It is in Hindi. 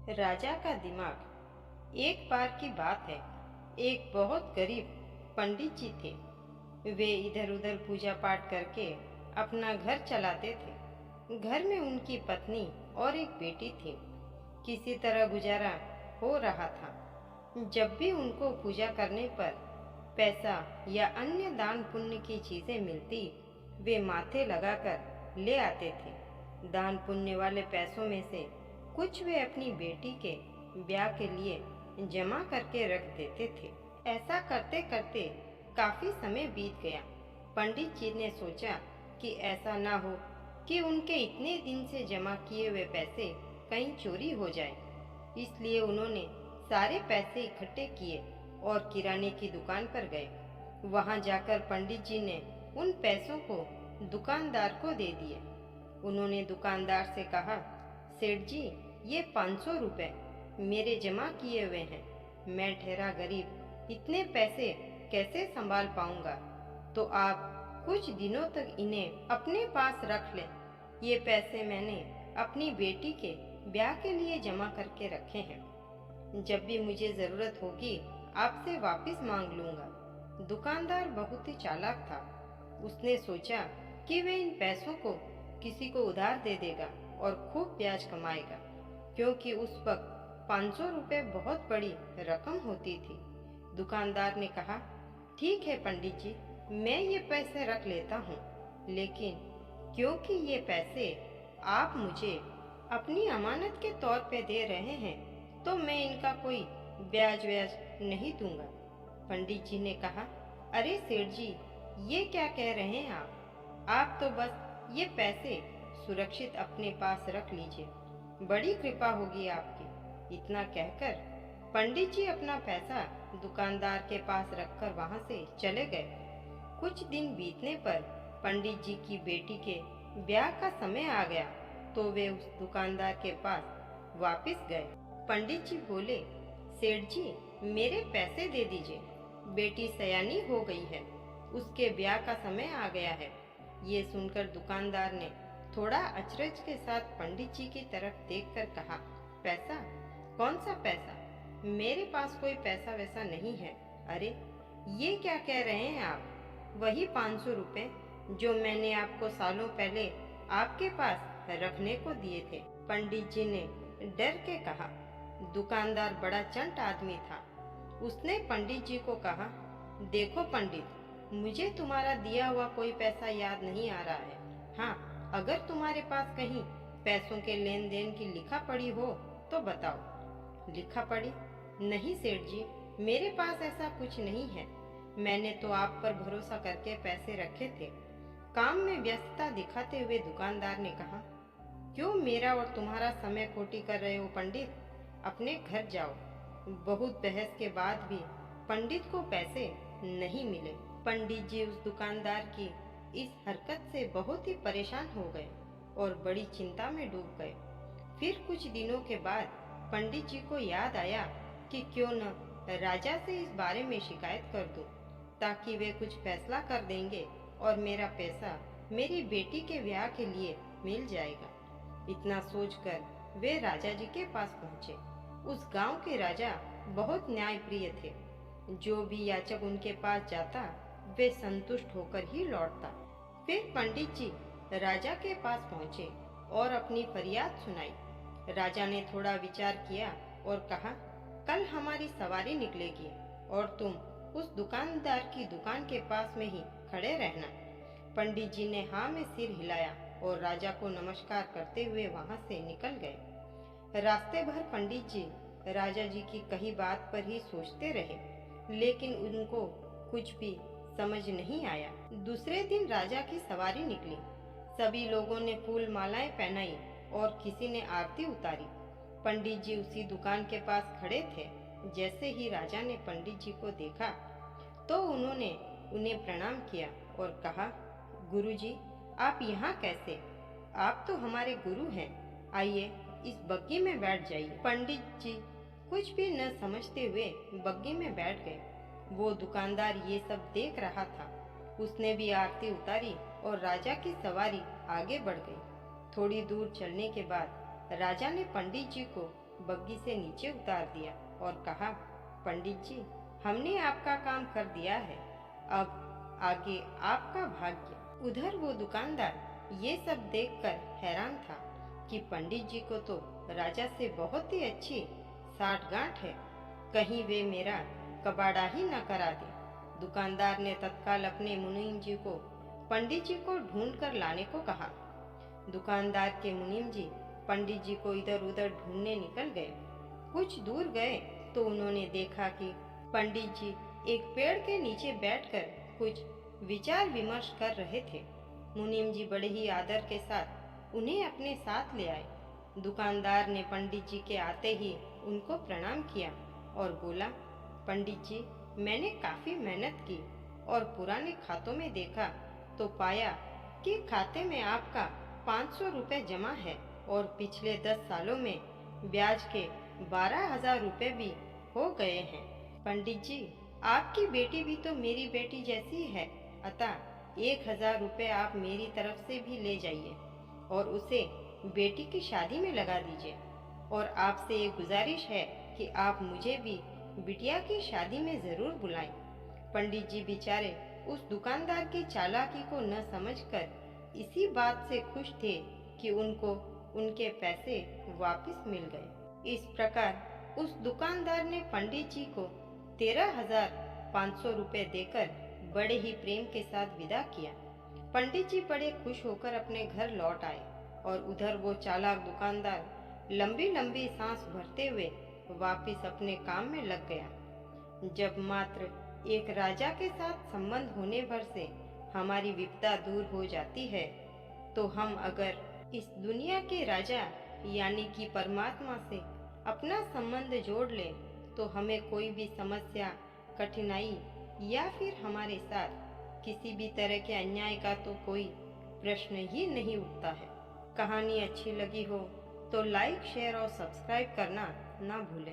राजा का दिमाग। एक बार की बात है, एक बहुत गरीब पंडित जी थे। वे इधर उधर पूजा पाठ करके अपना घर चलाते थे। घर में उनकी पत्नी और एक बेटी थी। किसी तरह गुजारा हो रहा था। जब भी उनको पूजा करने पर पैसा या अन्य दान पुण्य की चीजें मिलती, वे माथे लगाकर ले आते थे। दान पुण्य वाले पैसों में से कुछ वे अपनी बेटी के ब्याह के लिए जमा करके रख देते थे। ऐसा करते करते काफी समय बीत गया। पंडित जी ने सोचा कि ऐसा ना हो कि उनके इतने दिन से जमा किए हुए पैसे कहीं चोरी हो जाए। इसलिए उन्होंने सारे पैसे इकट्ठे किए और किराने की दुकान पर गए। वहां जाकर पंडित जी ने उन पैसों को दुकानदार को दे दिए। उन्होंने दुकानदार से कहा, सेठ जी, ये 500 रुपए मेरे जमा किए हुए हैं। मैं ठहरा गरीब इतने पैसे कैसे संभाल पाऊंगा, तो आप कुछ दिनों तक इन्हें अपने पास रख लें। ये पैसे मैंने अपनी बेटी के ब्याह के लिए जमा करके रखे हैं। जब भी मुझे जरूरत होगी आपसे वापस मांग लूंगा। दुकानदार बहुत ही चालाक था। उसने सोचा कि वे इन पैसों को किसी को उधार दे देगा और खूब ब्याज कमाएगा, क्योंकि उस वक्त 500 रुपए बहुत बड़ी रकम होती थी। दुकानदार ने कहा, ठीक है पंडित जी, मैं ये पैसे रख लेता हूँ, लेकिन क्योंकि ये पैसे आप मुझे अपनी अमानत के तौर पे दे रहे हैं, तो मैं इनका कोई ब्याज व्याज नहीं दूंगा। पंडित जी ने कहा, अरे सेठ जी, ये क्या कह रहे हैं आप तो बस ये पैसे सुरक्षित अपने पास रख लीजिए, बड़ी कृपा होगी आपकी। इतना कहकर पंडित जी अपना पैसा दुकानदार के पास रखकर वहां से चले गए। कुछ दिन बीतने पर पंडित जी की बेटी के ब्याह का समय आ गया, तो वे उस दुकानदार के पास वापस गए। पंडित जी बोले, सेठ जी, मेरे पैसे दे दीजिए, बेटी सयानी हो गई है, उसके ब्याह का समय आ गया है। ये सुनकर दुकानदार ने थोड़ा अचरज के साथ पंडित जी की तरफ देखकर कहा, पैसा? कौन सा पैसा? मेरे पास कोई पैसा वैसा नहीं है। अरे, ये क्या कह रहे हैं आप? वही 500 रुपए जो मैंने आपको सालों पहले आपके पास रखने को दिए थे। पंडित जी ने डर के कहा। दुकानदार बड़ा चंट आदमी था। उसने पंडित जी को कहा, देखो पंडित, मुझे तुम्हारा दिया हुआ कोई पैसा याद नहीं आ रहा है। हाँ, अगर तुम्हारे पास कहीं पैसों के लेन देन की लिखा पड़ी हो तो बताओ। लिखा पड़ी? नहीं सेठ जी, मेरे पास ऐसा कुछ नहीं है। मैंने तो आप पर भरोसा करके पैसे रखे थे। काम में व्यस्तता दिखाते हुए दुकानदार ने कहा, क्यों मेरा और तुम्हारा समय खोटी कर रहे हो पंडित? अपने घर जाओ। बहुत बहस के बाद भी पंडित को पैसे नहीं मिले। पंडित जी उस दुकानदार की इस हरकत से बहुत ही परेशान हो गए और बड़ी चिंता में डूब गए। फिर कुछ दिनों के बाद पंडित जी को याद आया कि क्यों न राजा से इस बारे में शिकायत कर दूं, ताकि वे कुछ फैसला कर देंगे और मेरा पैसा मेरी बेटी के ब्याह के लिए मिल जाएगा। इतना सोचकर वे राजा जी के पास पहुँचे। उस गांव के राजा बहुत न्यायप्रिय थे। जो भी याचक उनके पास जाता, वे संतुष्ट होकर ही लौटता। फिर पंडित जी राजा के पास पहुँचे और अपनी फरियाद सुनाई। राजा ने थोड़ा विचार किया और कहा, कल हमारी सवारी निकलेगी और तुम उस दुकानदार की दुकान के पास में ही खड़े रहना। पंडित जी ने हाँ में सिर हिलाया और राजा को नमस्कार करते हुए वहां से निकल गए। रास्ते भर पंडित जी राजा जी की कही बात पर ही सोचते रहे, लेकिन उनको कुछ भी समझ नहीं आया। दूसरे दिन राजा की सवारी निकली। सभी लोगों ने फूल मालाएं पहनाई और किसी ने आरती उतारी। पंडित जी उसी दुकान के पास खड़े थे। जैसे ही राजा ने पंडित जी को देखा तो उन्होंने उन्हें प्रणाम किया और कहा, गुरुजी, आप यहाँ कैसे? आप तो हमारे गुरु हैं। आइए इस बग्गी में बैठ जाइए। पंडित जी कुछ भी न समझते हुए बग्गी में बैठ गए। वो दुकानदार ये सब देख रहा था। उसने भी आरती उतारी और राजा की सवारी आगे बढ़ गई। थोड़ी दूर चलने के बाद राजा ने पंडित जी को बग्गी से नीचे उतार दिया और कहा, पंडित जी, हमने आपका काम कर दिया है, अब आगे आपका भाग्य। उधर वो दुकानदार ये सब देखकर हैरान था कि पंडित जी को तो राजा से बहुत ही अच्छी साठगांठ है, कहीं वे मेरा कबाड़ा ही न करा दे। दुकानदार ने तत्काल अपने मुनीम जी को पंडित जी को ढूंढ कर लाने को कहा। दुकानदार के मुनीम जी पंडित जी को इधर उधर ढूंढने निकल गए। कुछ दूर गए तो उन्होंने देखा कि पंडित जी एक पेड़ के नीचे बैठकर कुछ विचार विमर्श कर रहे थे। मुनीम जी बड़े ही आदर के साथ उन्हें अपने साथ ले आए। दुकानदार ने पंडित जी के आते ही उनको प्रणाम किया और बोला, पंडित जी, मैंने काफी मेहनत की और पुराने खातों में देखा तो पाया कि खाते में आपका 500 रुपये जमा है और पिछले 10 सालों में ब्याज के 12,000 रुपये भी हो गए हैं। पंडित जी, आपकी बेटी भी तो मेरी बेटी जैसी है, अतः 1,000 रुपये आप मेरी तरफ से भी ले जाइए और उसे बेटी की शादी में लगा दीजिए। और आपसे एक गुजारिश है कि आप मुझे भी बिटिया की शादी में जरूर बुलाएं। पंडित जी बेचारे उस दुकानदार की चालाकी को न समझकर इसी बात से खुश थे कि उनको उनके पैसे वापस मिल गए। इस प्रकार उस दुकानदार ने पंडित जी को 13,500 रुपये देकर बड़े ही प्रेम के साथ विदा किया। पंडित जी बड़े खुश होकर अपने घर लौट आए और उधर वो चालाक दुकानदार लंबी लंबी सांस भरते हुए वापिस अपने काम में लग गया। जब मात्र एक राजा के साथ संबंध होने भर से हमारी विपदा दूर हो जाती है, तो हम अगर इस दुनिया के राजा यानी कि परमात्मा से अपना संबंध जोड़ लें तो हमें कोई भी समस्या, कठिनाई या फिर हमारे साथ किसी भी तरह के अन्याय का तो कोई प्रश्न ही नहीं उठता है। कहानी अच्छी लगी हो तो लाइक, शेयर और सब्सक्राइब करना ना भूलें।